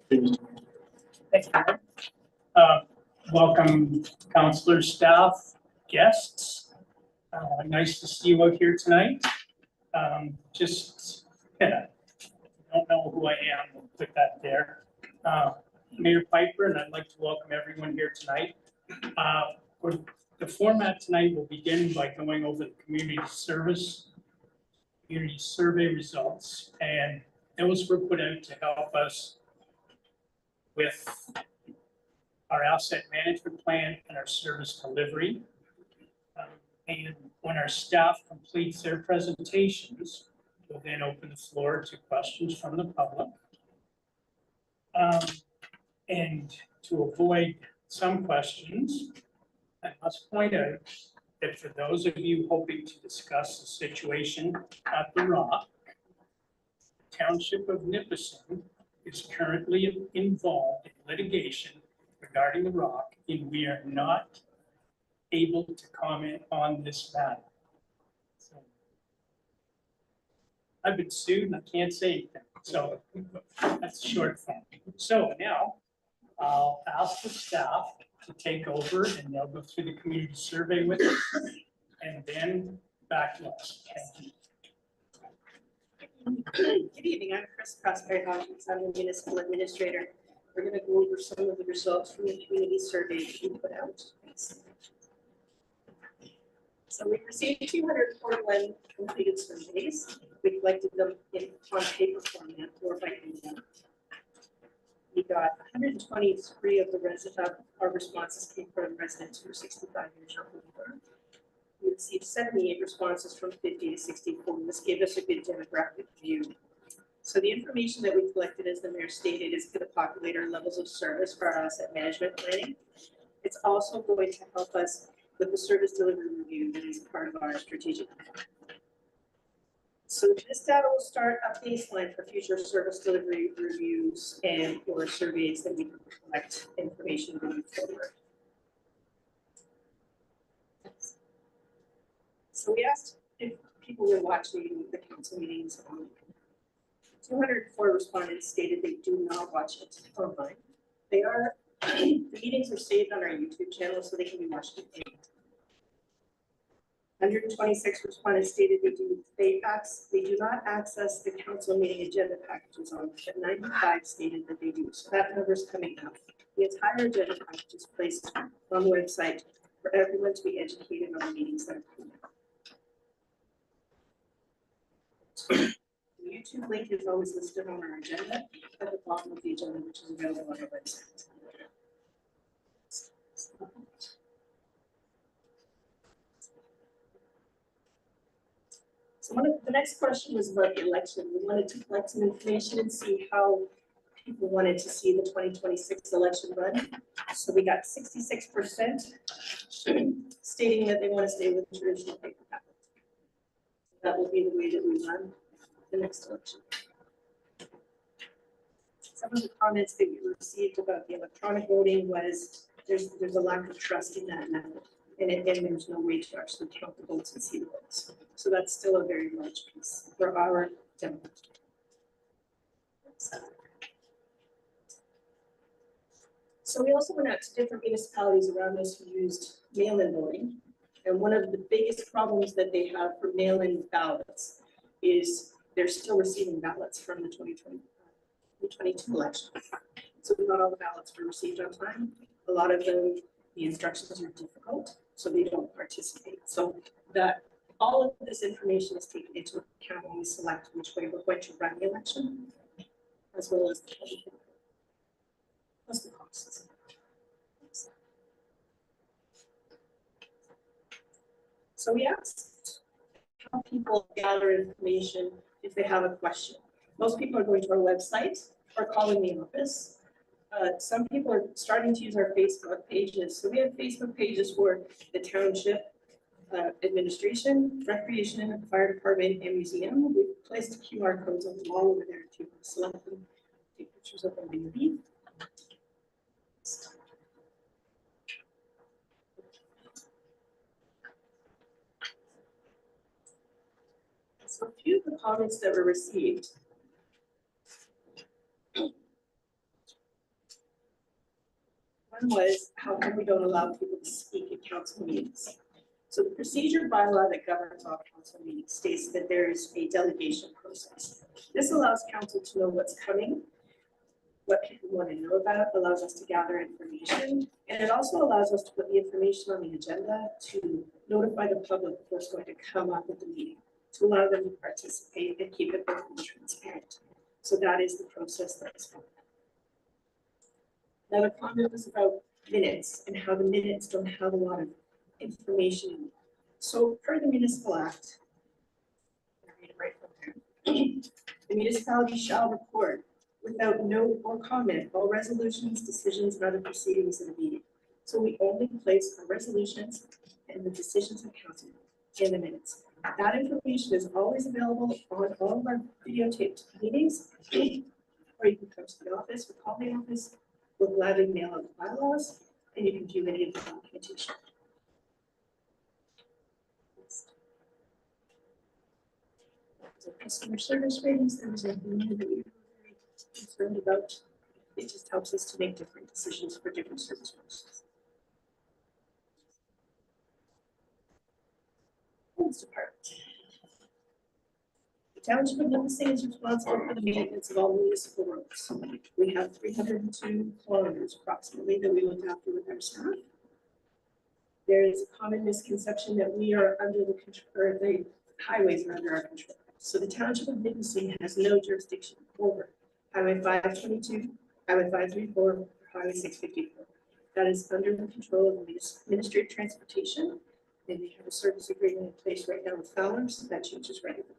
Thank you. Welcome, counselors, staff, guests. Nice to see you out here tonight. Don't know who I am, we'll put that there. Mayor Piper, and I'd like to welcome everyone here tonight. For the format tonight, we'll begin by going over the community survey results, and those were put out to help us with our asset management plan and our service delivery. And when our staff completes their presentations, we'll then open the floor to questions from the public. And to avoid some questions, I must point out that for those of you hoping to discuss the situation at the Rock, the Township of Nipissing is currently involved in litigation regarding the Rock, and we are not able to comment on this matter. So, I've been sued and I can't say anything, so that's a short form. So now I'll ask the staff to take over and they'll go through the community survey with us and then back to us. Thank you. Good evening, I'm Chris Prosper-Hawkins. I'm the municipal administrator. We're going to go over some of the results from the community survey that we put out. So we received 241 completed surveys. We collected them on paper format or by email. We got 123 of our responses came from residents who are 65 years or older. We received 78 responses from 50 to 64. This gave us a good demographic view. So the information that we collected, as the mayor stated, is going to populate our levels of service for our asset management planning. It's also going to help us with the service delivery review that is part of our strategic plan. So this data will start a baseline for future service delivery reviews and or surveys that we can collect information moving forward. So we asked if people were watching the council meetings. 204 respondents stated they do not watch it online. The meetings are saved on our YouTube channel, so they can be watched at any time. 126 respondents stated they do not access the council meeting agenda packages on, but 95 stated that they do. So that number is coming up. The entire agenda package is placed on the website for everyone to be educated on the meetings that are coming up. The YouTube link is always listed on our agenda at the bottom of the agenda, which is available on our website. So the next question was about the election. We wanted to collect some information and see how people wanted to see the 2026 election run. So we got 66% stating that they want to stay with the traditional paper ballot. That will be the way that we run the next election. Some of the comments that we received about the electronic voting was there's a lack of trust in that method, and there's no way to actually count the votes and see the votes. So that's still a very large piece for our demo. So we also went out to different municipalities around us who used mail-in voting. And one of the biggest problems that they have for mail-in ballots is they're still receiving ballots from the 2022 election. So not all the ballots were received on time. A lot of them, the instructions are difficult, so they don't participate. So that all of this information is taken into account when we select which way we're going to run the election, as well as the costs. So we asked how people gather information if they have a question. Most people are going to our website or calling the office. Some people are starting to use our Facebook pages. So we have Facebook pages for the township, administration, recreation, fire department, and museum. We've placed QR codes on the wall over there to select them, take pictures of them when you leave. So a few of the comments that were received. One was, how come we don't allow people to speak at council meetings? So the procedure bylaw that governs all council meetings states that there is a delegation process. This allows council to know what's coming, what people want to know about, allows us to gather information, and it also allows us to put the information on the agenda to notify the public what's going to come up at the meeting, to allow them to participate and keep it open and transparent. So that is the process that's followed. Another comment was about minutes and how the minutes don't have a lot of information. So per the Municipal Act, I'll read it right from there. The municipality shall report without note or comment all resolutions, decisions, and other proceedings in the meeting. So we only place our resolutions and the decisions of council in the minutes. That information is always available on all of our videotaped meetings, or you can come to the office or call the office. We'll gladly mail out the bylaws, and you can view any of the documentation. So customer service ratings, there was anything new that we were very concerned about. It just helps us to make different decisions for different service providers. Police department. The township of Nipissing is responsible for the maintenance of all municipal roads. We have 302 kilometers approximately that we look after with our staff. There is a common misconception that we are under the control, or the highways are under our control. So the township of Nipissing has no jurisdiction over Highway 522, Highway 534, or Highway 654. That is under the control of the Ministry of Transportation, and they have a service agreement in place right now with Fowler's, so that changes regularly.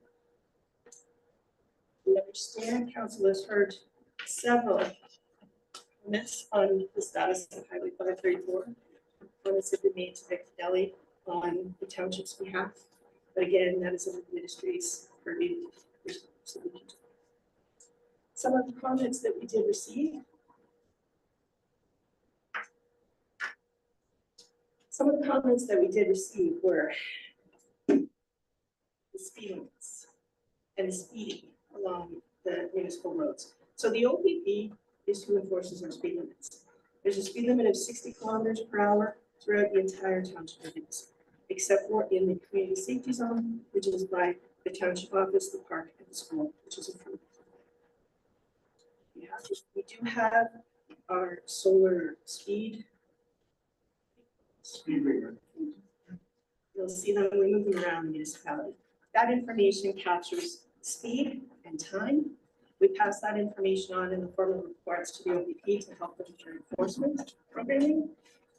We understand council has heard several comments on the status of Highway 534. Comments have been made to Vic Delhi on the township's behalf, but again, that is in the ministry's purview. Some of the comments that we did receive. Some of the comments that we did receive were the speed limits and the speeding along the municipal roads. So the OPP is who enforces our speed limits. There's a speed limit of 60 kilometers per hour throughout the entire township of Nipissing, except for in the community safety zone, which is by the township office, the park, and the school, which is approved. We do have our solar speed reader. You'll see them when we move them around the municipality. That information captures speed and time. We pass that information on in the form of reports to the OPP to help them with their enforcement programming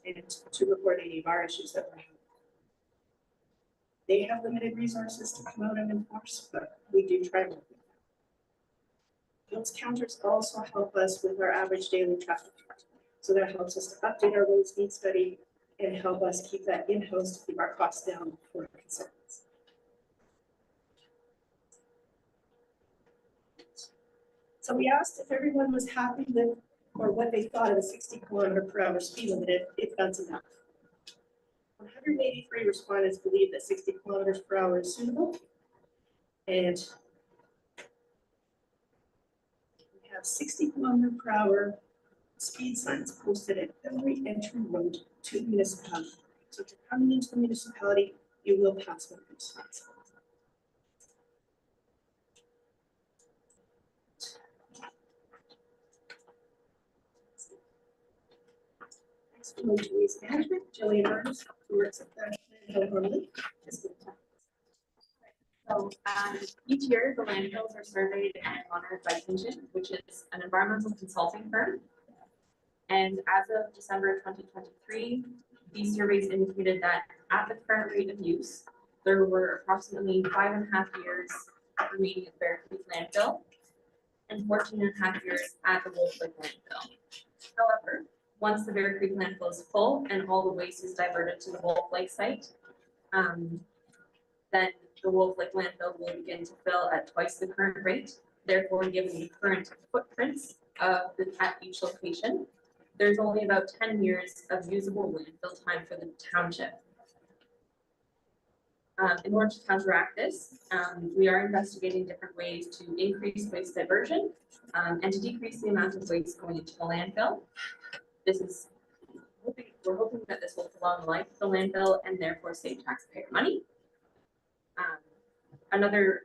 and to report any of our issues that we have. They have limited resources to come out and enforce, but we do try to. Those counters also help us with our average daily traffic. So that helps us to update our road speed study and help us keep that in-house to keep our costs down for consultants. So we asked if everyone was happy with or what they thought of a 60 kilometer per hour speed limit, if that's enough. 183 respondents believe that 60 kilometers per hour is suitable. And we have 60 kilometer per hour speed signs posted at every entry road to the municipality. So if you're coming into the municipality, you will pass one of those signs. Next, we move to waste management. Jillian Burns, who works at the landfill. So each year, the landfills are surveyed and monitored by Tangent, which is an environmental consulting firm. And as of December 2023, these surveys indicated that at the current rate of use, there were approximately 5.5 years remaining at Bear Creek landfill and 14.5 years at the Wolf Lake landfill. However, once the Bear Creek landfill is full and all the waste is diverted to the Wolf Lake site, then the Wolf Lake landfill will begin to fill at twice the current rate. Therefore, given the current footprints at each location, there's only about 10 years of usable landfill time for the township. In order to counteract this, we are investigating different ways to increase waste diversion and to decrease the amount of waste going into the landfill. We're hoping that this will prolong the life of the landfill and therefore save taxpayer money. Another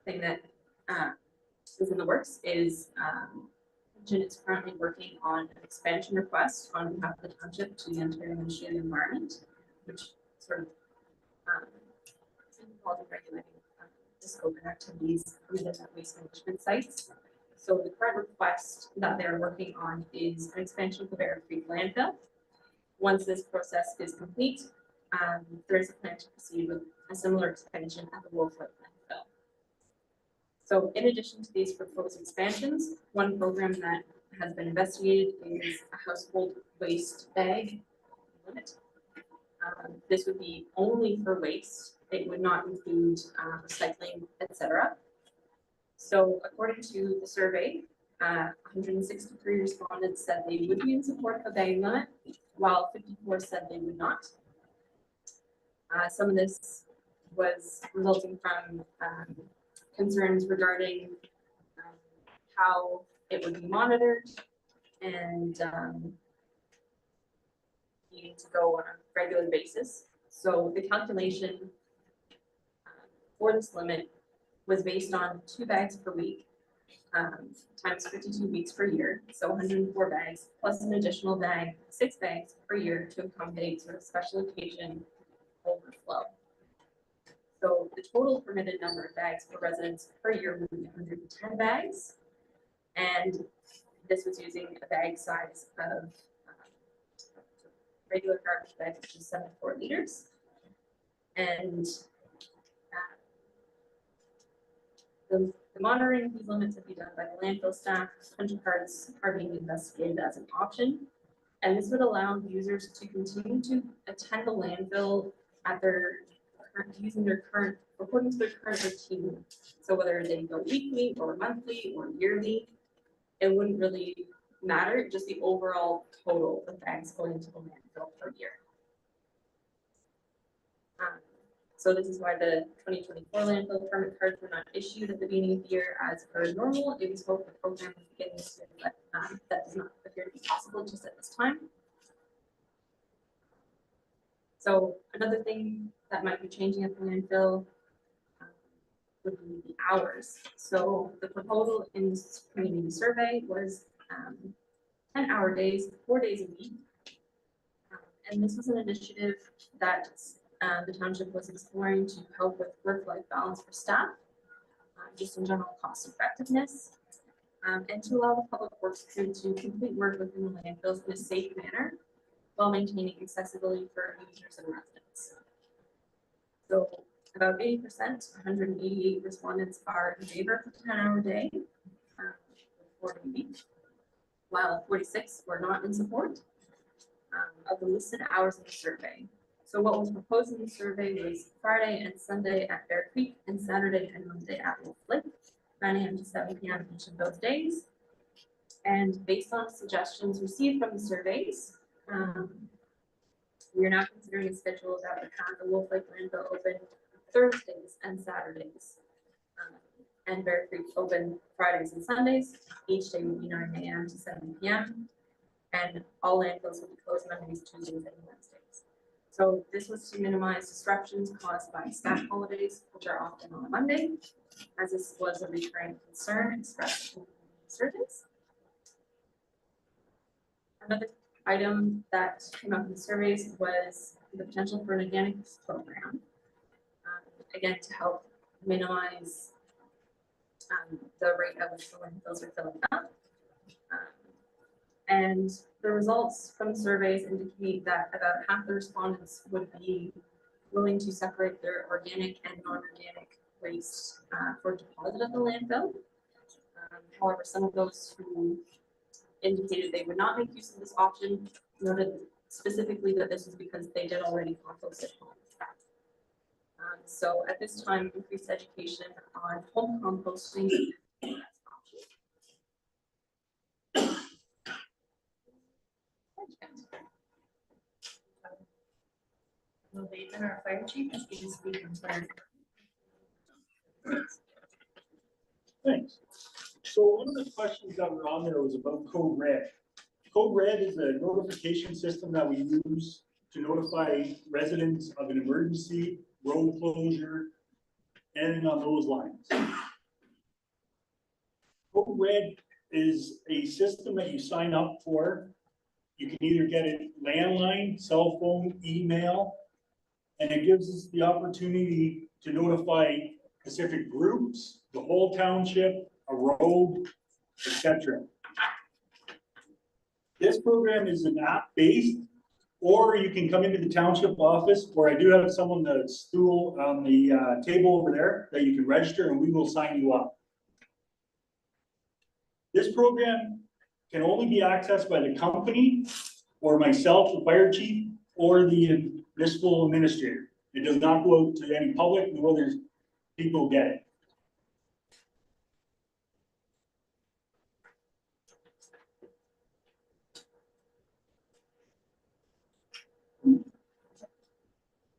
thing that is in the works is Jen is currently working on an expansion request on behalf of the township to the Ontario Ministry of the Environment, which sort of involves regulating the scope and activities permitted at waste management sites. So the current request that they're working on is an expansion of the Bear Creek landfill. Once this process is complete, there is a plan to proceed with a similar expansion at the Wolf Lake landfill. So in addition to these proposed expansions, one program that has been investigated is a household waste bag limit. This would be only for waste. It would not include recycling, etc. So according to the survey, 163 respondents said they would be in support of a bag limit, while 54 said they would not. Some of this was resulting from concerns regarding how it would be monitored and needing to go on a regular basis. So the calculation for this limit was based on 2 bags per week times 52 weeks per year, so 104 bags plus an additional bag, 6 bags per year to accommodate sort of special occasion overflow. So the total permitted number of bags per residence per year would be 110 bags, and this was using a bag size of regular garbage bags, which is 74 liters, and the monitoring of these limits will be done by the landfill staff. Punch cards are being investigated as an option, and this would allow users to continue to attend the landfill at their using their current, according to their current routine. So whether they go weekly or monthly or yearly, it wouldn't really matter, just the overall total of bags going into the landfill per year. So this is why the 2024 landfill permit cards were not issued at the beginning of the year as per normal. It was hoped the program was beginning this year, but that does not appear to be possible just at this time. So another thing that might be changing at the landfill would be the hours. So the proposal in this community survey was 10-hour days, 4 days a week. And this was an initiative that the township was exploring to help with work-life balance for staff, just in general cost effectiveness, and to allow the public works crew to complete work within the landfills in a safe manner while maintaining accessibility for users and residents. So about 80%, 188 respondents are in favor of a 10-hour day, 4 day week, while 46 were not in support of the listed hours in the survey. So what was proposed in the survey was Friday and Sunday at Bear Creek and Saturday and Monday at Wolf Lake, 9 a.m. to 7 p.m. each of those days. And based on suggestions received from the surveys, we are now considering a schedule that would have the Wolf Lake landfill open Thursdays and Saturdays, and Bear Creek open Fridays and Sundays. Each day would be 9 a.m. to 7 p.m. and all landfills would be closed Mondays, Tuesdays, and Wednesdays. So this was to minimize disruptions caused by staff holidays, which are often on a Monday, as this was a recurring concern expressed in surveys. Another item that came up in the surveys was the potential for an organics program, again, to help minimize the rate at which the landfills are filling up. And the results from the surveys indicate that about half the respondents would be willing to separate their organic and non-organic waste for deposit at the landfill. However, some of those who indicated they would not make use of this option noted specifically that this is because they did already compost at home. So at this time, increased education on home composting. Will Bateman, our fire chief, is going to speak on fire. Thanks. So one of the questions that were on there was about Code Red. Code Red is a notification system that we use to notify residents of an emergency, road closure, and on those lines. Code Red is a system that you sign up for. You can either get it landline, cell phone, email, and it gives us the opportunity to notify specific groups, the whole township, a road, etc. This program is an app-based, or you can come into the township office, or I do have someone that's stool on the table over there that you can register and we will sign you up. This program can only be accessed by the company or myself, the fire chief, or the municipal administrator. It does not go out to any public, nor there's people get it.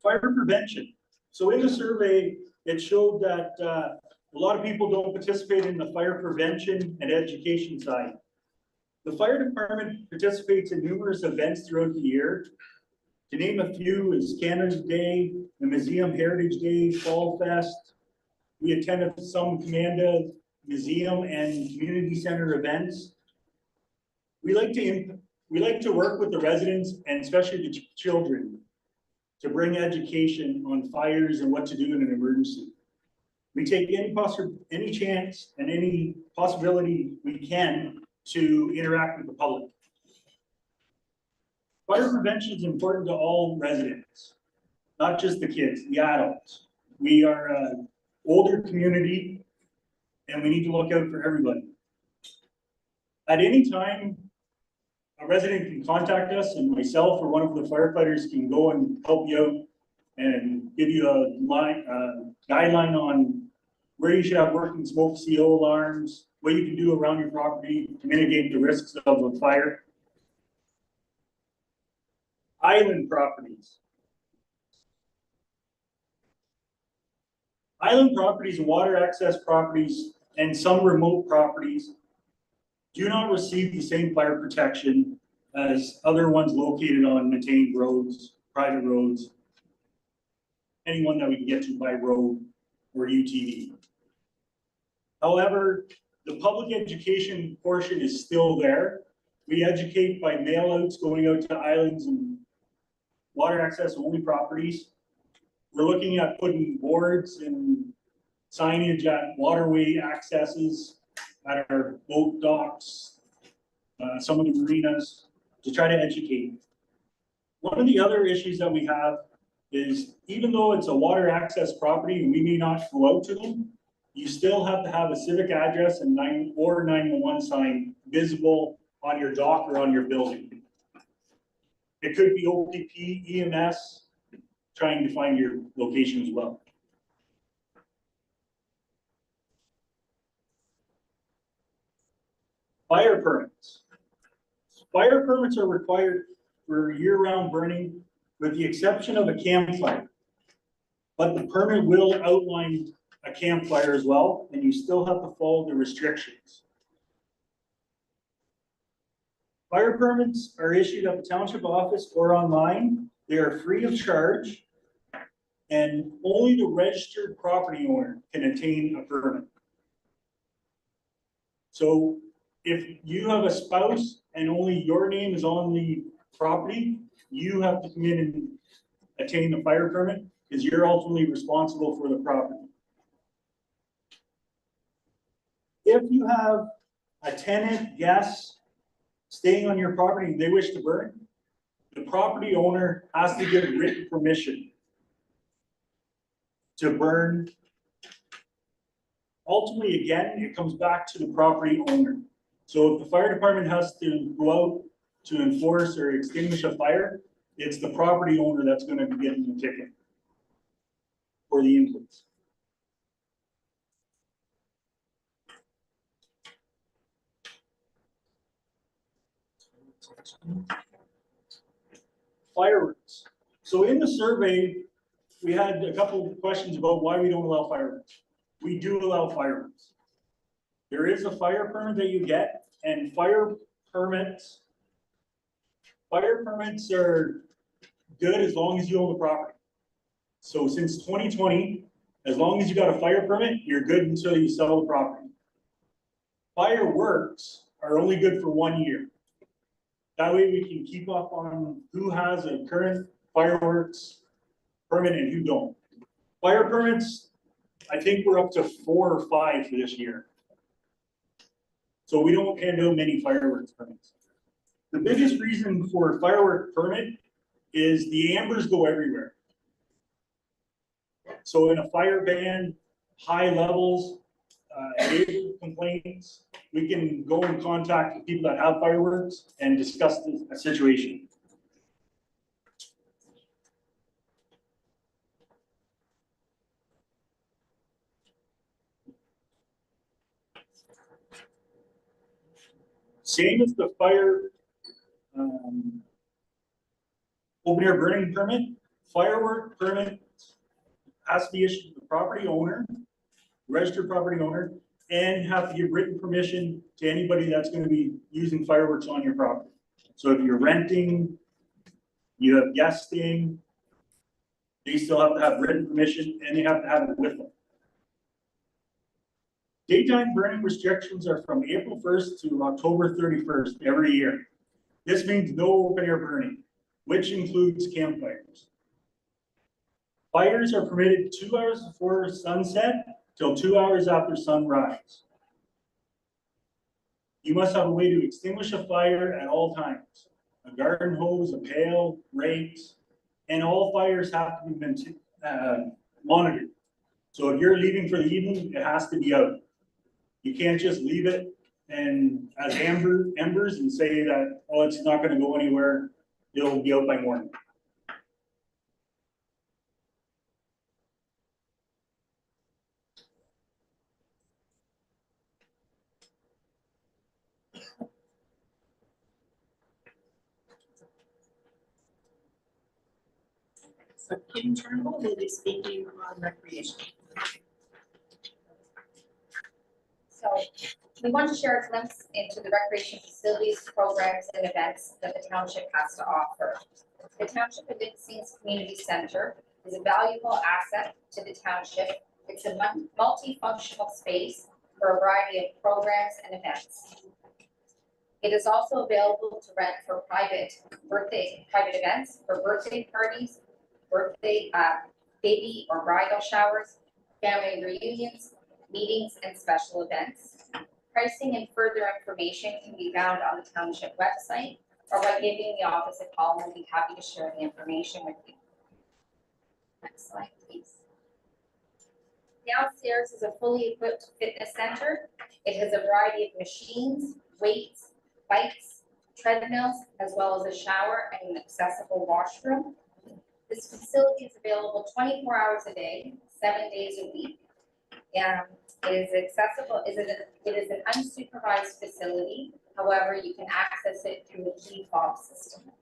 Fire prevention. So in the survey, it showed that a lot of people don't participate in the fire prevention and education side. The fire department participates in numerous events throughout the year. To name a few is Canada's Day, the Museum Heritage Day, Fall Fest. We attended some Commanda Museum and Community Center events. We like to work with the residents and especially the children to bring education on fires and what to do in an emergency. We take any chance and any possibility we can to interact with the public. Fire prevention is important to all residents, not just the kids, the adults. We are an older community and we need to look out for everybody. At any time, a resident can contact us and myself or one of the firefighters can go and help you out and give you a guideline on where you should have working smoke CO alarms, what you can do around your property to mitigate the risks of a fire. Island properties. Island properties and water access properties and some remote properties do not receive the same fire protection as other ones located on maintained roads, private roads, anyone that we can get to by road or UTV. However, the public education portion is still there. We educate by mail outs going out to islands and water access only properties. We're looking at putting boards and signage at waterway accesses at our boat docks, some of the marinas, to try to educate. One of the other issues that we have is even though it's a water access property and we may not go out to them, you still have to have a civic address and 911 sign visible on your dock or on your building. It could be OPP, EMS, trying to find your location as well. Fire permits. Fire permits are required for year-round burning with the exception of a campfire. But the permit will outline a campfire as well, and you still have to follow the restrictions. Fire permits are issued at the township office or online. They are free of charge, and only the registered property owner can obtain a permit. So if you have a spouse and only your name is on the property, you have to come in and obtain the fire permit because you're ultimately responsible for the property. If you have a tenant, guest, staying on your property and they wish to burn, the property owner has to give written permission to burn. Ultimately, again, it comes back to the property owner. So if the fire department has to go out to enforce or extinguish a fire, it's the property owner that's going to be getting the ticket. for the inputs. Fireworks. So in the survey, we had a couple of questions about why we don't allow fireworks. We do allow fireworks. There is a fire permit that you get, and fire permits are good as long as you own the property. So since 2020, as long as you got a fire permit, you're good until you sell the property. Fireworks are only good for 1 year. That way we can keep up on who has a current fireworks permit and who don't. Fire permits, I think we're up to 4 or 5 for this year. So we don't hand out many fireworks permits. The biggest reason for firework permit is the ambers go everywhere. So in a fire ban, high levels, neighbor complaints, we can go and contact the people that have fireworks and discuss the situation. Same as the fire open air burning permit, firework permit has to be issued to the property owner, registered property owner, and have to give written permission to anybody that's going to be using fireworks on your property. So if you're renting, you have guesting, they still have to have written permission and they have to have it with them. Daytime burning restrictions are from April 1st to October 31st every year. This means no open air burning, which includes campfires. Fires are permitted 2 hours before sunset till 2 hours after sunrise. You must have a way to extinguish a fire at all times. A garden hose, a pail, rakes, and all fires have to be monitored. So if you're leaving for the evening, it has to be out. You can't just leave it and as embers and say that, oh, it's not going to go anywhere. It'll be out by morning. So Kim Turnbull will be speaking on recreation. So we want to share a glimpse into the recreation facilities, programs, and events that the township has to offer. The Township of Nipissing's Community Center is a valuable asset to the township. It's a multifunctional space for a variety of programs and events. It is also available to rent for private events, for birthday parties, baby or bridal showers, family reunions, meetings, and special events. Pricing and further information can be found on the township website or by giving the office a call. We'll be happy to share the information with you. Next slide, please. Downstairs is a fully equipped fitness center. It has a variety of machines, weights, bikes, treadmills, as well as a shower and an accessible washroom. This facility is available 24 hours a day, 7 days a week. And it is accessible, it is an unsupervised facility. However, you can access it through a key fob system.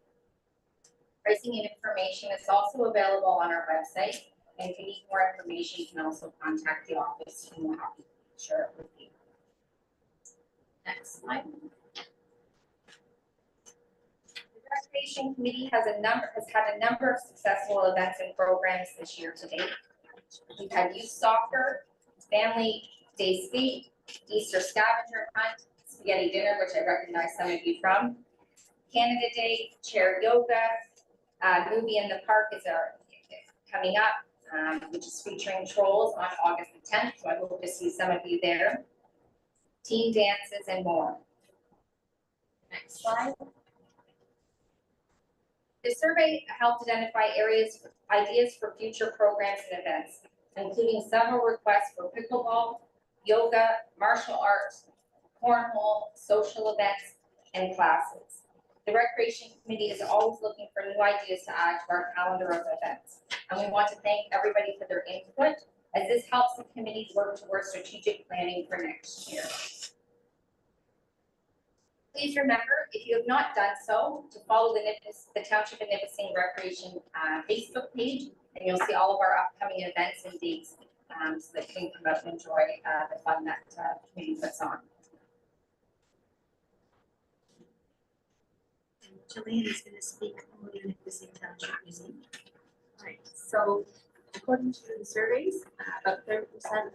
Pricing and information is also available on our website. And if you need more information, you can also contact the office and we'll happy to share it with you. Next slide. Recreation Committee has had a number of successful events and programs this year to date. We've had youth soccer, family day skate, Easter scavenger hunt, spaghetti dinner, which I recognize some of you from, Canada Day, chair yoga, movie in the park is coming up, which is featuring Trolls on August the 10th. So I hope to see some of you there. Team dances and more. Next slide. The survey helped identify ideas for future programs and events, including several requests for pickleball, yoga, martial arts, cornhole, social events, and classes. The Recreation Committee is always looking for new ideas to add to our calendar of events. And we want to thank everybody for their input, as this helps the committees work towards strategic planning for next year. Please remember, if you have not done so, to follow the Township of Nipissing Recreation Facebook page, and you'll see all of our upcoming events and dates, so that you can come out and enjoy the fun that the community puts on. Jillian is going to speak on the Nipissing Township Museum. Right, so according to the surveys, about 30%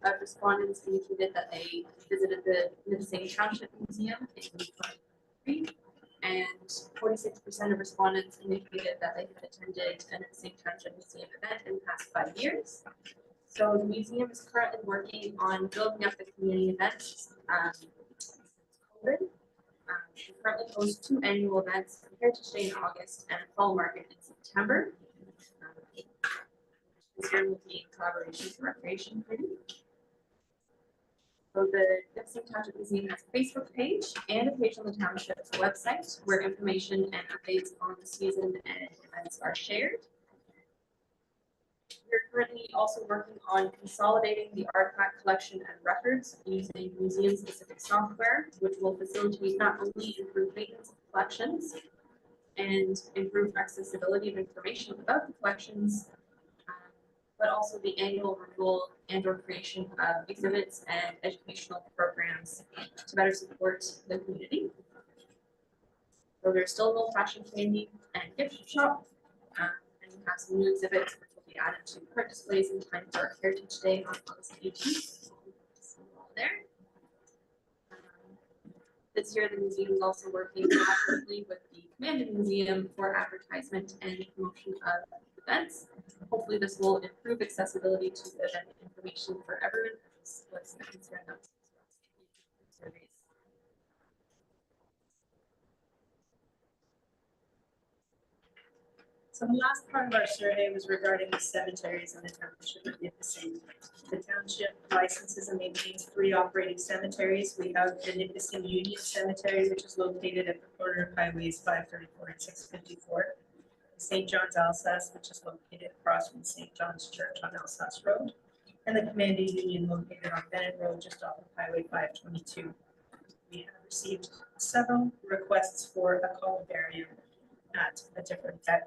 of respondents indicated that they visited the Nipissing Township Museum in 2023, and 46% of respondents indicated that they had attended a Nipissing Township Museum event in the past 5 years. So the museum is currently working on building up the community events since COVID. We currently host 2 annual events, Heritage Day in August and a fall market in September. This year will be in collaboration with the Recreation Committee. So the Nipissing Township Museum has a Facebook page and a page on the township's website where information and updates on the season and events are shared. We're currently also working on consolidating the artifact collection and records using museum-specific software, which will facilitate not only improved maintenance of collections and improve accessibility of information about the collections, but also the annual renewal and/or creation of exhibits and educational programs to better support the community. So there's still an old-fashioned candy and gift shop, and we have some new exhibits which will be added to current displays in time for Heritage Day on August 18th. There. This year, the museum is also working collaboratively with the Commandant Museum for advertisement and promotion of events. Hopefully, this will improve accessibility to the event information for everyone. What's the concern of surveys? So the last part of our survey was regarding the cemeteries in the township of Nipissing. The township licenses and maintains 3 operating cemeteries. We have the Nipissing Union Cemetery, which is located at the corner of highways 534 and 654. St. John's Alsace, which is located across from St. John's Church on Alsace Road, and the Commandant Union located on Bennett Road, just off of Highway 522. We have received several requests for a columbarium at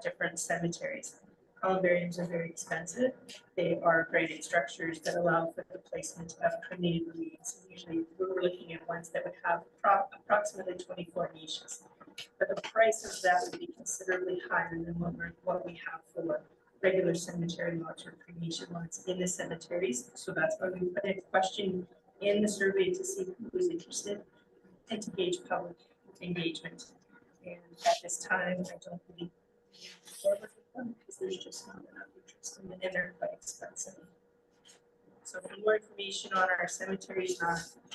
different cemeteries. Columbariums are very expensive. They are graded structures that allow for the placement of cremated remains. Usually, we're looking at ones that would have approximately 24 niches. But the price of that would be considerably higher than what we have for regular cemetery lots or cremation lots in the cemeteries. So that's why we put a question in the survey to see who's interested and to gauge public engagement. And at this time, I don't believe forward with them because there's just not enough interest in them and they're quite expensive. So for more information on our cemeteries and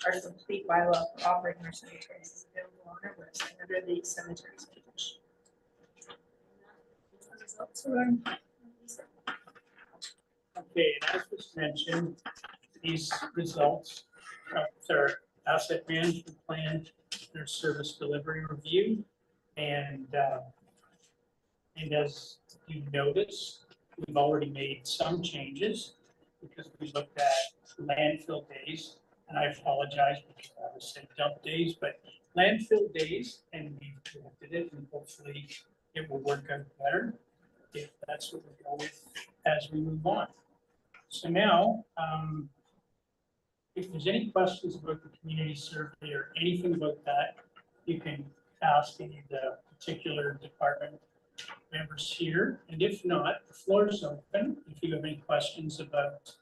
our complete bylaw for operating our cemeteries is available on our website under the cemeteries page. Okay, and as was mentioned, these results of their asset management plan, their service delivery review, and as you notice, we've already made some changes because we looked at landfill days, and I apologize because I was saying dump days, but landfill days, and we've corrected it, and hopefully it will work out better if that's what we go with as we move on. So now, if there's any questions about the community survey or anything about that, you can ask any of the particular department members here. And if not, the floor is open. If you have any questions about,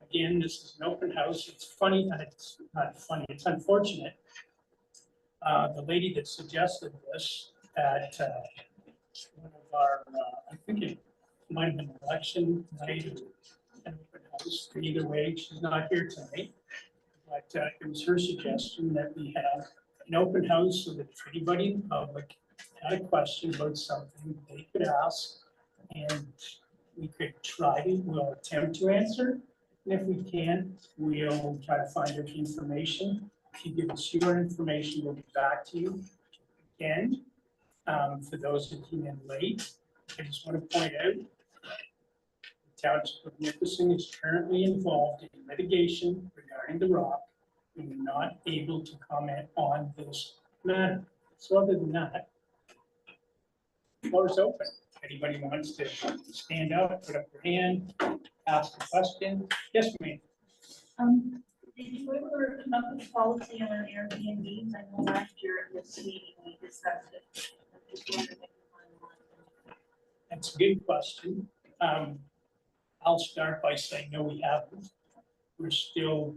again, this is an open house. It's funny, it's not funny, it's unfortunate. The lady that suggested this at one of our, I think it might have been election night or an open house. Either way, she's not here tonight. But it was her suggestion that we have an open house so that if anybody in the public had a question about something, they could ask and we could we'll attempt to answer. And if we can, we'll try to find out the information. If you give us your information, we'll get back to you again. For those who came in late, I just want to point out Township of Nipissing is currently involved in litigation regarding the rock. And we're not able to comment on this matter. So other than that, floor is open. Anybody wants to stand up, put up their hand, ask a question? Yes, ma'am. Did you ever come up with policy on Airbnbs? I know last year at this meeting we discussed it. I'm just wondering if you find one. That's a good question. I'll start by saying, no, we haven't. We're still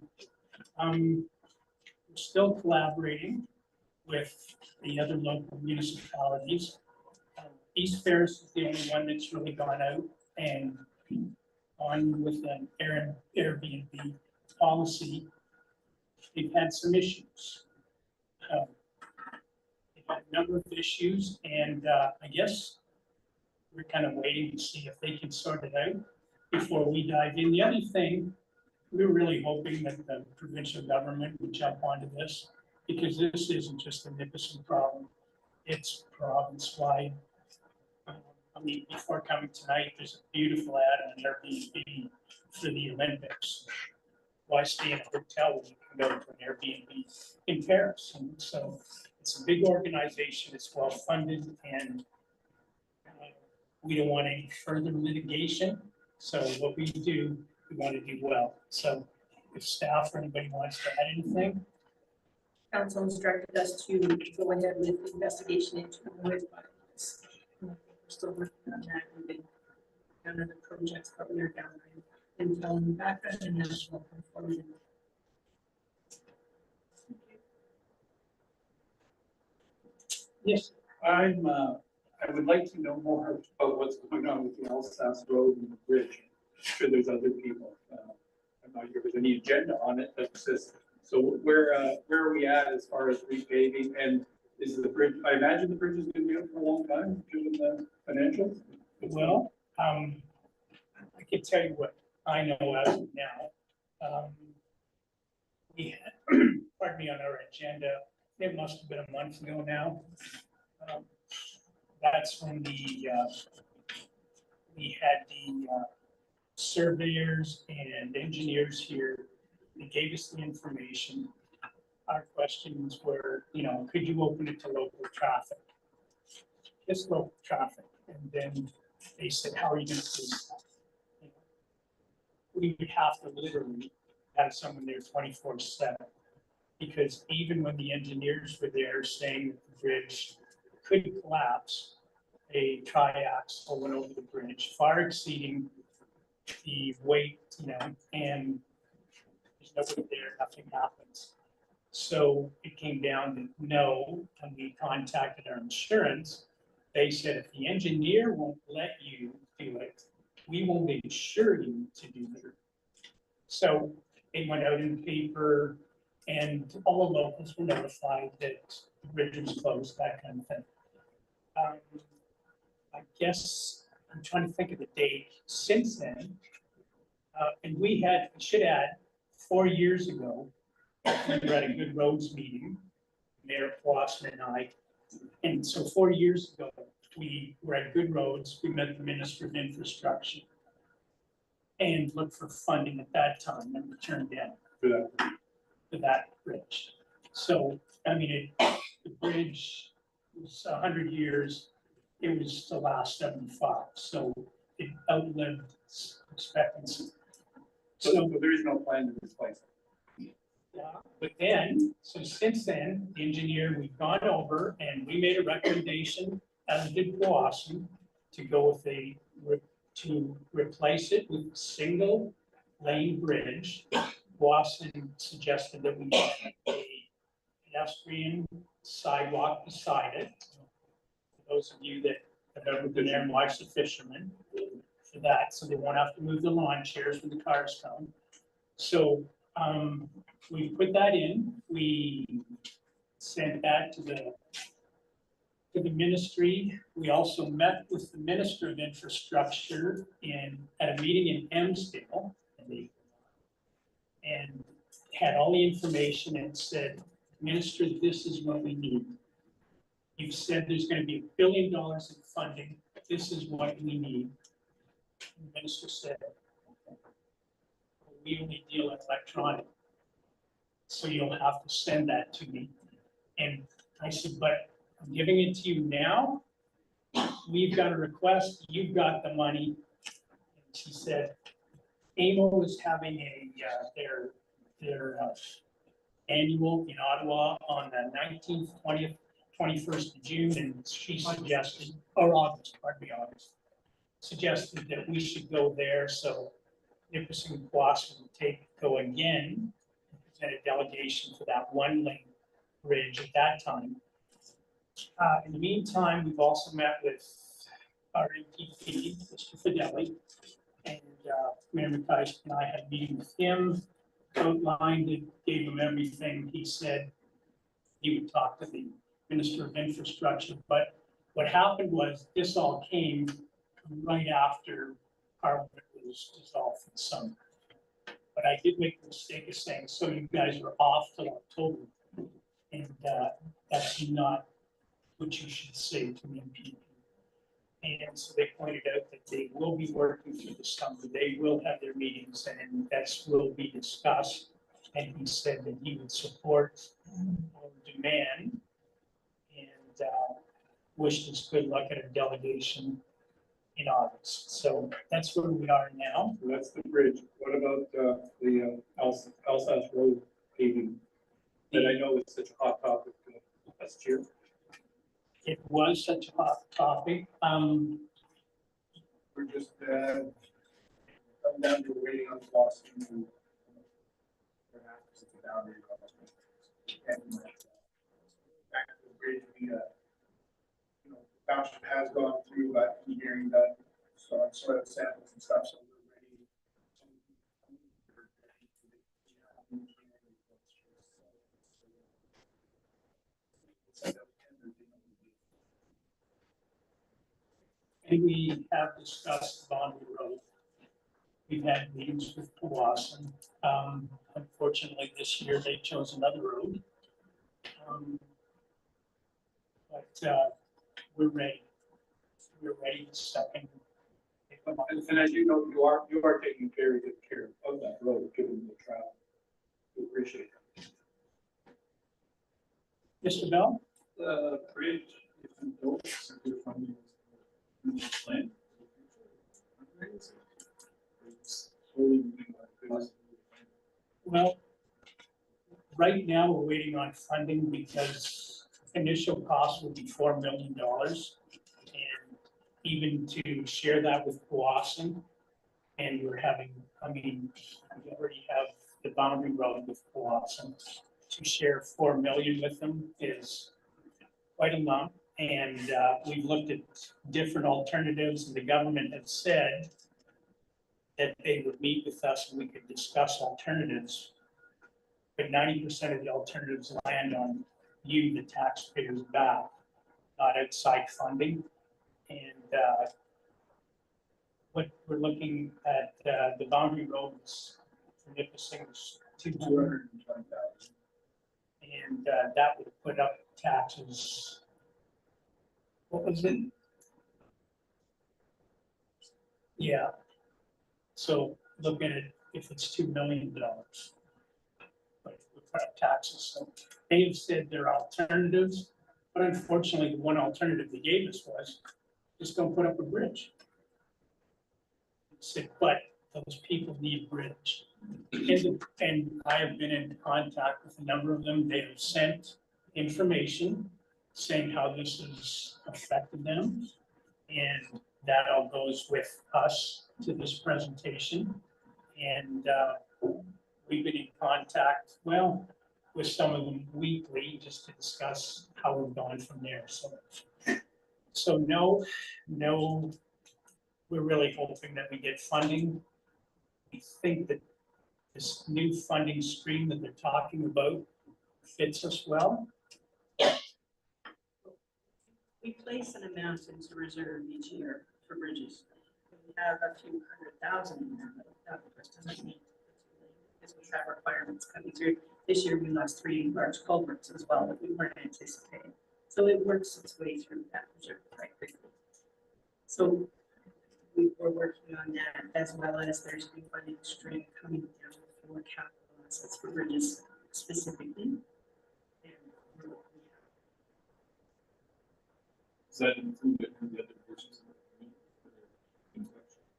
collaborating with the other local municipalities. East Ferris is the only one that's really gone out and on with an Airbnb policy. They've had some issues. They've had a number of issues, and I guess we're kind of waiting to see if they can sort it out before we dive in. The other thing, we're really hoping that the provincial government would jump onto this, because this isn't just a Nipissing problem, it's province-wide. I mean, before coming tonight, there's a beautiful ad on Airbnb for the Olympics. Why stay in a hotel when you can go to an Airbnb in Paris? And so it's a big organization, it's well-funded, and we don't want any further litigation. So what we do, we want to do well. So if staff or anybody wants to add anything. Council has directed us to go ahead with the investigation into the noise bylaws. We're still working on that. We've been done other projects, but we're down in the background and now we'll come forward. Yes. I would like to know more about what's going on with the Alsace Road and the bridge. I'm sure there's other people. I'm not sure if there's any agenda on it, but just, so where are we at as far as repaving, and is the bridge, I imagine the bridge is gonna be up for a long time, given the financials? Well, I can tell you what I know as of now. We had, pardon me, on our agenda, it must have been a month ago now. That's when we had the surveyors and engineers here. They gave us the information. Our questions were, could you open it to local traffic? Just local traffic. And then they said, how are you going to do that? We would have to literally have someone there 24/7. Because even when the engineers were there saying that the bridge could collapse, a triaxle went over the bridge, far exceeding the weight, and there's nobody there, nothing happens. So it came down to no, and we contacted our insurance. They said, if the engineer won't let you do it, we won't insure you to do it. So it went out in the paper, and all the locals were notified that the bridge was closed, that kind of thing. I guess I'm trying to think of the date since then. And we should add, 4 years ago, we were at a Good Roads meeting, Mayor Plossman and I. And so 4 years ago, we were at Good Roads, we met the Minister of Infrastructure and looked for funding at that time and returned down for that bridge. So, I mean, the bridge was 100 years, it was the last 75, so it outlived its expectancy. So there is no plan to replace it. But then, so since then, the engineer, we've gone over and we made a recommendation, as did Powassan, to go with to replace it with a single lane bridge. Powassan suggested that we have a pedestrian sidewalk beside it. For those of you that have ever been there and watched the fishermen, for that, so they won't have to move the lawn chairs when the cars come. So we put that in. We sent that to the ministry. We also met with the Minister of Infrastructure at a meeting in Emsdale, and had all the information and said, Minister, this is what we need. You've said there's going to be $1 billion in funding. This is what we need. The minister said, we only deal electronic, so you'll have to send that to me. And I said, but I'm giving it to you now. We've got a request, you've got the money. And she said, AMO is having their annual in Ottawa on the 19th, 20th, 21st of June, and she suggested, or August, pardon me, August, suggested that we should go there, so Nipissing and Powassan would go again, present a delegation for that one lane bridge at that time. In the meantime, we've also met with our MPP, Mr. Fideli, and Mayor McKeist and I had a meeting with him, outlined and gave him everything. He said he would talk to the Minister of Infrastructure, but what happened was this all came right after Parliament was dissolved in summer. But I did make the mistake of saying, so you guys are off till October, and that's not what you should say to an MPP. And so they pointed out that they will be working through the summer. They will have their meetings and that's will be discussed. And he said that he would support our demand and wished us good luck at our delegation in August. So that's where we are now. So that's the bridge. What about the Alsace Road paving? That I know is such a hot topic last year. It was such a hot topic. We're just coming down to waiting on Boston and the boundary. And back to the bridge, township has gone through engineering done, so soil samples and stuff, so we're ready. And we have discussed Boundary Road. We've had meetings with Powassan. Unfortunately, this year they chose another road. But we're ready. We're ready to second. And as you know, you are taking very good care of that road, given the travel. We appreciate it. Mr. Bell? The bridge, if you don't, your funding plan. Well, right now we're waiting on funding because initial cost will be $4 million. And even to share that with Powassan, and we're having, we already have the boundary road with Powassan. To share $4 million with them is quite a lump. And we've looked at different alternatives, and the government has said that they would meet with us and we could discuss alternatives. But 90% of the alternatives land on you, the taxpayers' back, not outside funding. And what we're looking at, the boundary roads for Nipissing is $220,000. And that would put up taxes. What was it? Yeah. So look at it, if it's $2 million, but we put up taxes. So they have said there are alternatives, but unfortunately, the one alternative they gave us was just don't put up a bridge. They said, but those people need a bridge. And I have been in contact with a number of them. They have sent information saying how this has affected them. And that all goes with us to this presentation. And we've been in contact, well, with some of them weekly just to discuss how we've gone from there. So no, we're really hoping that we get funding. We think that this new funding stream that they're talking about fits us well. We place an amount into reserve each year for bridges. We have a few $100,000 in there, but that doesn't mean because we have requirements coming through. This year we lost 3 large culverts as well that we weren't anticipating. So it works its way through that reserve quite quickly. So we're working on that, as well as there's new funding stream coming down for capital assets for bridges specifically. And we're looking at Does that include the other bridges?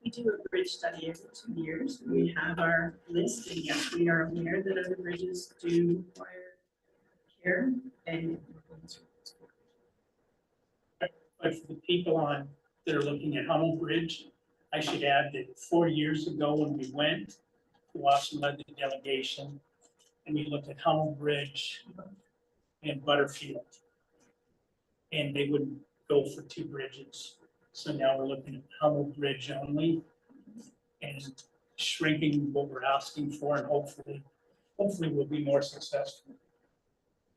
We do a bridge study every 2 years. We have our list, and yes, we are aware that other bridges do require care and. But for the people that are looking at Hummel Bridge, I should add that 4 years ago when we went, Watson led the delegation, and we looked at Hummel Bridge and Butterfield. And they wouldn't go for 2 bridges. So now we're looking at Hummel Bridge only and shrinking what we're asking for, and hopefully we'll be more successful.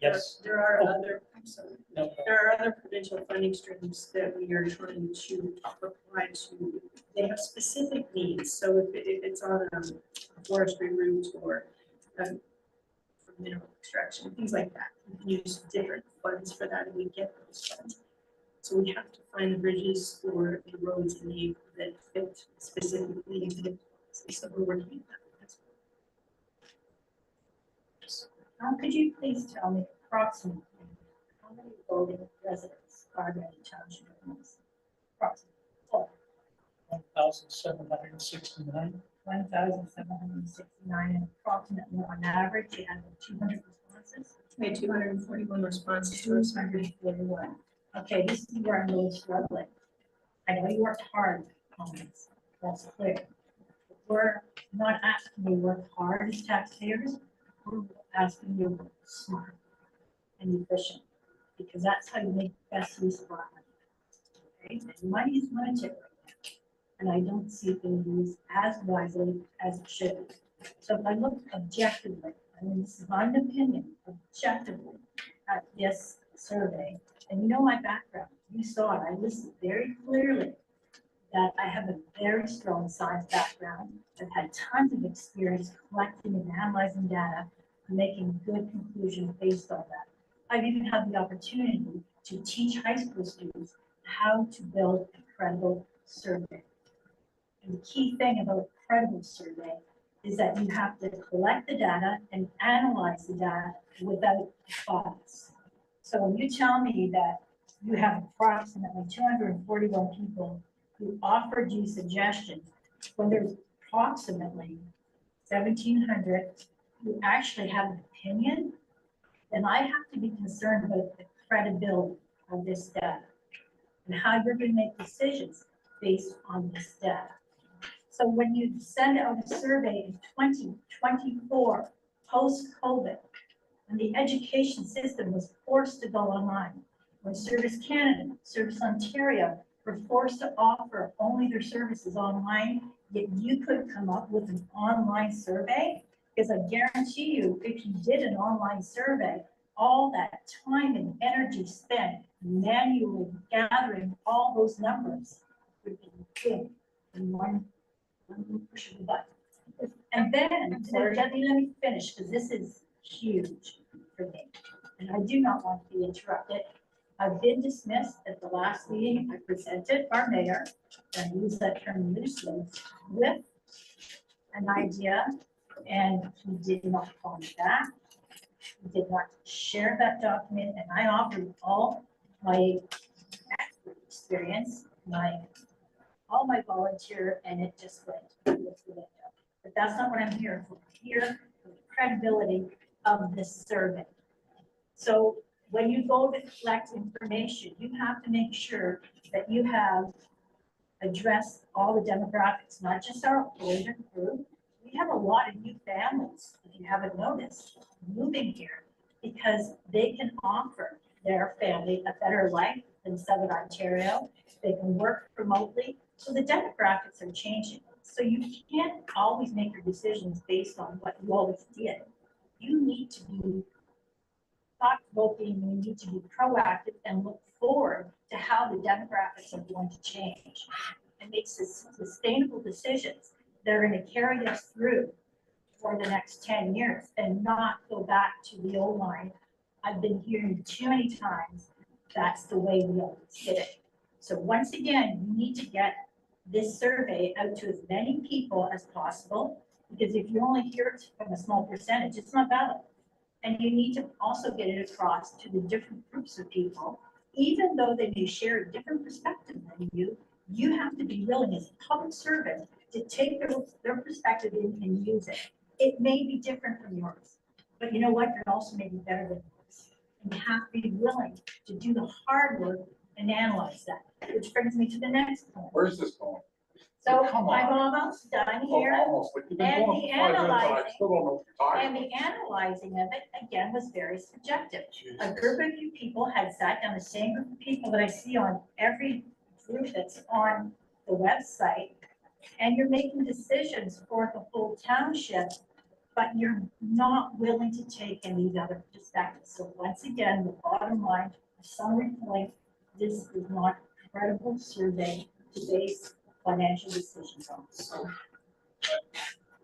Yes. There are other, I'm sorry. No. There are other provincial funding streams that we are trying to apply to. They have specific needs, so if it's on a forestry route or for mineral extraction, things like that, we can use different funds for that, and we get those funds. So we have to find the bridges or the roads in need that fit specifically into the policy, so we're working on that. Could you please tell me approximately how many voting residents are there in township? Approximately. 1,769. 1,769, and approximately on average, you have 200 responses. We had 241 responses to our survey. 241. Okay, this is where I'm really struggling. I know you worked hard on this, that's clear. But we're not asking you to work hard as taxpayers, we're asking you to work smart and efficient, because that's how you make the best use of our money. Okay, and money is limited right now, and I don't see it being used as wisely as it should be. So if I look objectively, I mean, this is my opinion, objectively at this survey, and you know my background, you saw it, I listed very clearly that I have a very strong science background. I've had tons of experience collecting and analyzing data and making good conclusions based on that. I've even had the opportunity to teach high school students how to build a credible survey. And the key thing about a credible survey is that you have to collect the data and analyze the data without bias. So when you tell me that you have approximately 241 people who offered you suggestions, when there's approximately 1,700 who actually have an opinion, then I have to be concerned about the credibility of this data and how you're going to make decisions based on this data. So when you send out a survey in 2024, post-COVID, when the education system was forced to go online, when Service Canada, Service Ontario were forced to offer only their services online, yet you could come up with an online survey, because I guarantee you, if you did an online survey, all that time and energy spent manually gathering all those numbers would be good in one push of the button. And then, let me finish, because this is huge for me, and I do not want to be interrupted. I've been dismissed at the last meeting. I presented our mayor, and I use that term loosely, with an idea, and he did not call me back. He did not share that document, and I offered all my experience, all my volunteer, and it just went with the window. But that's not what I'm here for. I'm here for the credibility of this survey. So when you go to collect information, you have to make sure that you have addressed all the demographics, not just our older group. We have a lot of new families, if you haven't noticed, moving here because they can offer their family a better life in Southern Ontario. They can work remotely. So the demographics are changing. So you can't always make your decisions based on what you always did. You need to be thought-provoking, you need to be proactive and look forward to how the demographics are going to change and make sustainable decisions that are going to carry us through for the next 10 years and not go back to the old line. I've been hearing too many times, that's the way we always did it. So once again, you need to get this survey out to as many people as possible, because if you only hear it from a small percentage, it's not valid. And you need to also get it across to the different groups of people, even though they may share a different perspective than you have to be willing as a public servant to take their perspective in and use it. It may be different from yours, but you know what? It also may be better than yours. And you have to be willing to do the hard work and analyze that, which brings me to the next point. Where's this going? So Come on. I'm almost done Oh, here. almost, like you've been And going the for 5 minutes, and I analyzing- still don't know what you're talking And about. the analyzing of it, again, was very subjective. A group of you people had sat down, the same group of people that I see on every group that's on the website, and you're making decisions for the whole township, but you're not willing to take in these other perspectives. So once again, the bottom line, the summary point, this is not a credible survey to base financial decisions on. So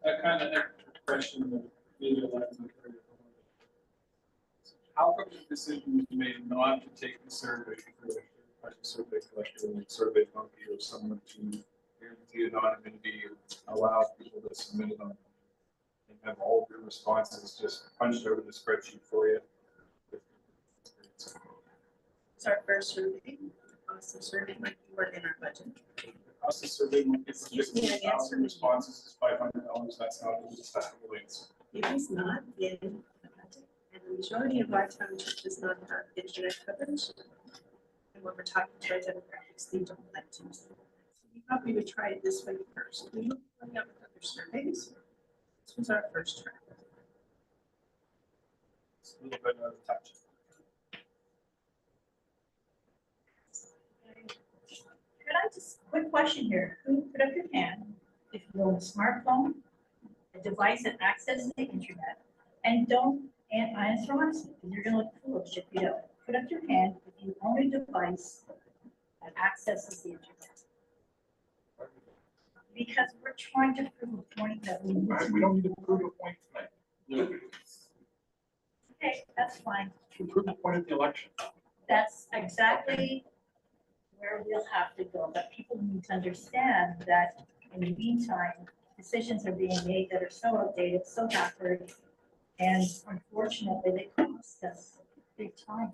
that kind of question that maybe I'd like to hear. How come the decision was made not to take the survey for a survey collector and survey monkey or someone to guarantee anonymity or allow people to submit it on and have all of your responses just punched over the spreadsheet for you? It's our first survey. Awesome survey might be working our budget. How's the survey monkey for Excuse me, I 15,000 answered. responses is $500? That's not a acceptable answer. It is not in the budget, and the majority of our township does not have internet coverage. And when we're talking to our demographics, they don't like to. So we thought we would try it this way first. We looked at other surveys. This was our first try. It's a little bit out of touch. Could I just, quick question here, who put up your hand if you own a smartphone, a device that accesses the internet, and don't, and answer honestly, because you're gonna look foolish if you don't. Put up your hand if you own a device that accesses the internet. Because we're trying to prove a point that we need Right, to. we don't need to prove a point tonight. Okay, that's fine. We proved a point at the election. That's exactly where we'll have to go, but people need to understand that in the meantime, decisions are being made that are so outdated, so backward, and unfortunately, they cost us big time.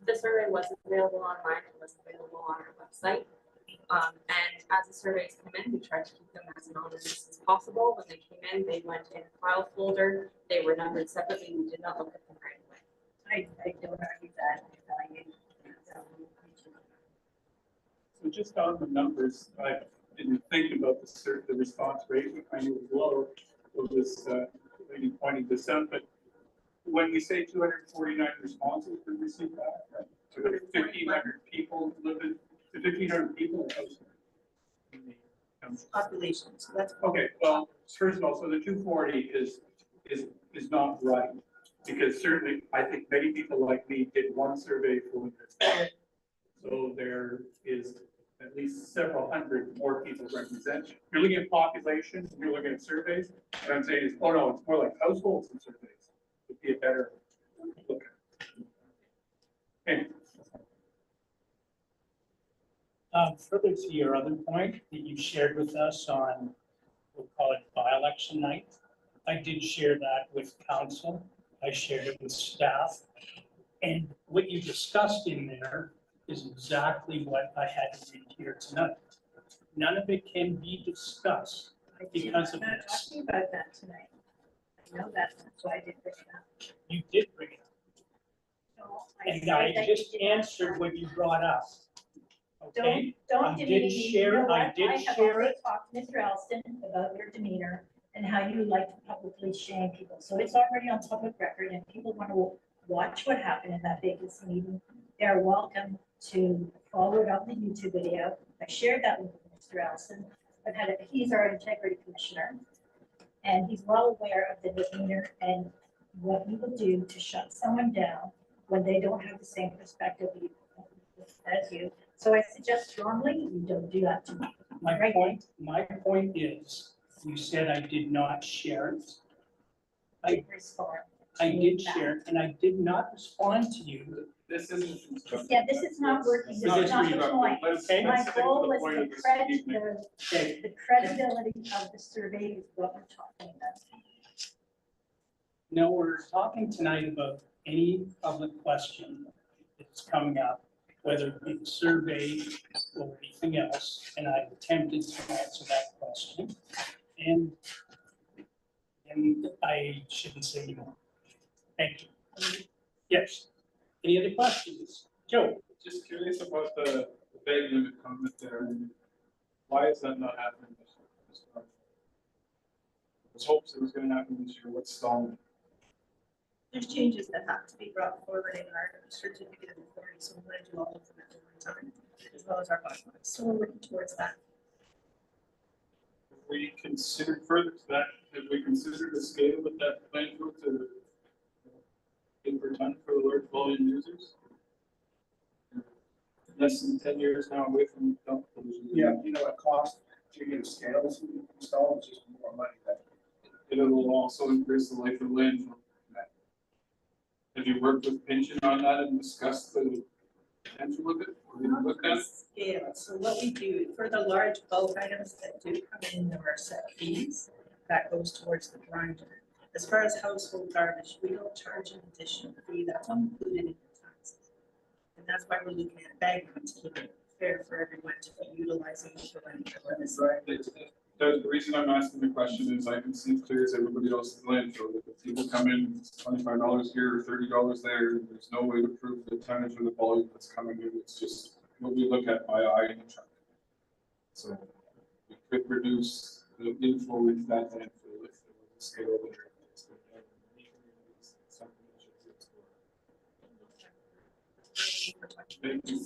The survey wasn't available online, it was available on our website. And as the surveys come in, we tried to keep them as anonymous as possible. When they came in, they went in a file folder, they were numbered separately, we did not look at them right away. I don't argue that, I value. So just on the numbers, I didn't think about the response rate, I knew it was low, it was, maybe pointing this out, but when we say 249 responses, we received that, right? So 1,500 people living, 1,500 people in those. Population, so that's. Okay, well, first of all, so the 240 is not right, because certainly, I think many people like me did one survey for this. So there is at least several hundred more people represented. You're looking at population, you're looking at surveys, what I'm saying is, oh no, it's more like households and surveys would be a better look. Okay. Further to your other point that you shared with us on, we'll call it by-election night, I did share that with council. I shared it with staff. And what you discussed in there is exactly what I had to read here tonight. None of it can be discussed because of I'm not this. talking about that tonight. I know that, that's why I did bring it up. You did bring it up. So And said I that you just did not- answered what you brought up. Okay? Don't I did demean me. You share- know I what? did have share already it. talked to Mr. Alston about your demeanor and how you like to publicly shame people. So it's already on public record and people want to watch what happened in that vacancy meeting. They're welcome to follow it up the YouTube video. I shared that with Mr. Alston. He's our integrity commissioner. And he's well aware of the demeanor and what you will do to shut someone down when they don't have the same perspective as you. So I suggest strongly you don't do that to me. My point is, you said I did not share it. I respond. I did share it, and I did not respond to you This isn't. Yeah, this is not working, this is not the point. Okay. My Let's stick to goal the was point the of this evening. Okay, the credibility of the survey is what we're talking about. no, we're talking tonight about any public question that's coming up, whether it be the survey or anything else, and I've attempted to answer that question. And I shouldn't say more. Thank you. Yes, any other questions? Joe? Just curious about the bag limit comment there. Why is that not happening this time? There's hopes it was gonna happen this year. What's stalling? There's changes that have to be brought forward in our certificate of authority, so we're going to do all of them at one time, as well as our bylaws. So we're working towards that. Have we considered further to that, have we considered the scale of that landfill to get per ton for the large volume users? Less than 10 years now away from dump. Yeah, you know, it costs to get scales installed, it's just more money that. It'll also increase the life of the landfill. Have you worked with Pynchon on that and discussed the potential of it? Or did you look at it? Scale, so what we do for the large bulk items that do come in, there are set fees that goes towards the grinder. As far as household garbage, we don't charge an additional fee, that's included in the taxes. And that's why we're looking at bagging to keep it fair for everyone to be utilizing the landfill. The reason I'm asking the question is I can see it clear as everybody else in the landfill, that if people come in, it's $25 here or $30 there, there's no way to prove the tonnage or the volume that's coming in, it's just what we look at by eye in the truck. So we could reduce the inflow into that landfill if there was a scale there. Something that should be explored. Thank you.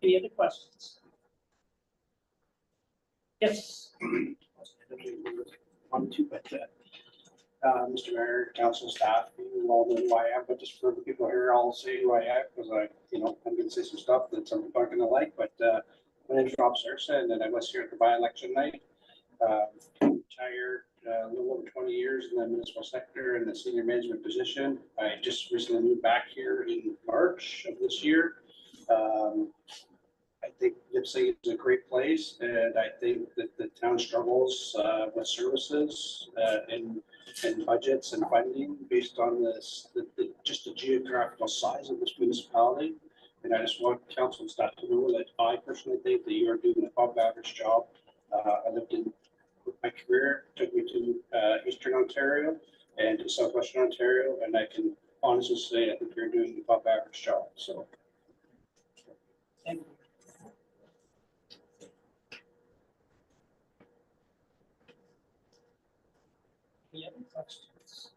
Any other questions? Yes. Want to, but Mr. Mayor, council staff, you all know who I am, but just for the people here, I'll say who I am, because I'm gonna say some stuff that some people aren't gonna like, but my name's Rob Sarson, and I was here at the by-election night. Retired a little over 20 years in the municipal sector in the senior management position. I just recently moved back here in March of this year. I think Nipissing is a great place, and I think that the town struggles with services and budgets and funding based on this, just the geographical size of this municipality. And I just want council staff to know that I personally think that you are doing an above average job. I lived in my career, took me to Eastern Ontario and to Southwestern Ontario, and I can honestly say I think you're doing an above average job. So. Thank you. Any other questions?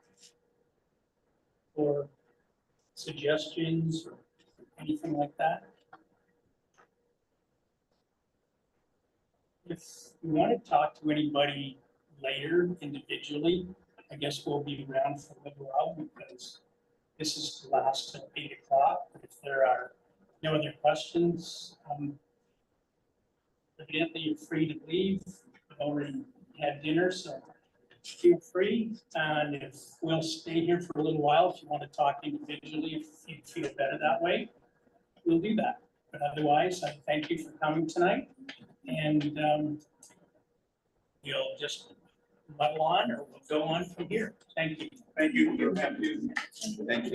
Or suggestions or anything like that? If you want to talk to anybody later individually, I guess we'll be around for a little while because this is the last at 8 o'clock. But if there are no other questions, evidently you're free to leave. We've already had dinner, so feel free. And if we'll stay here for a little while, if you want to talk individually, if you feel better that way, we'll do that. But otherwise, I thank you for coming tonight. And we'll just muddle on or we'll go on from here. Thank you. Thank you. Thank you. Thank you.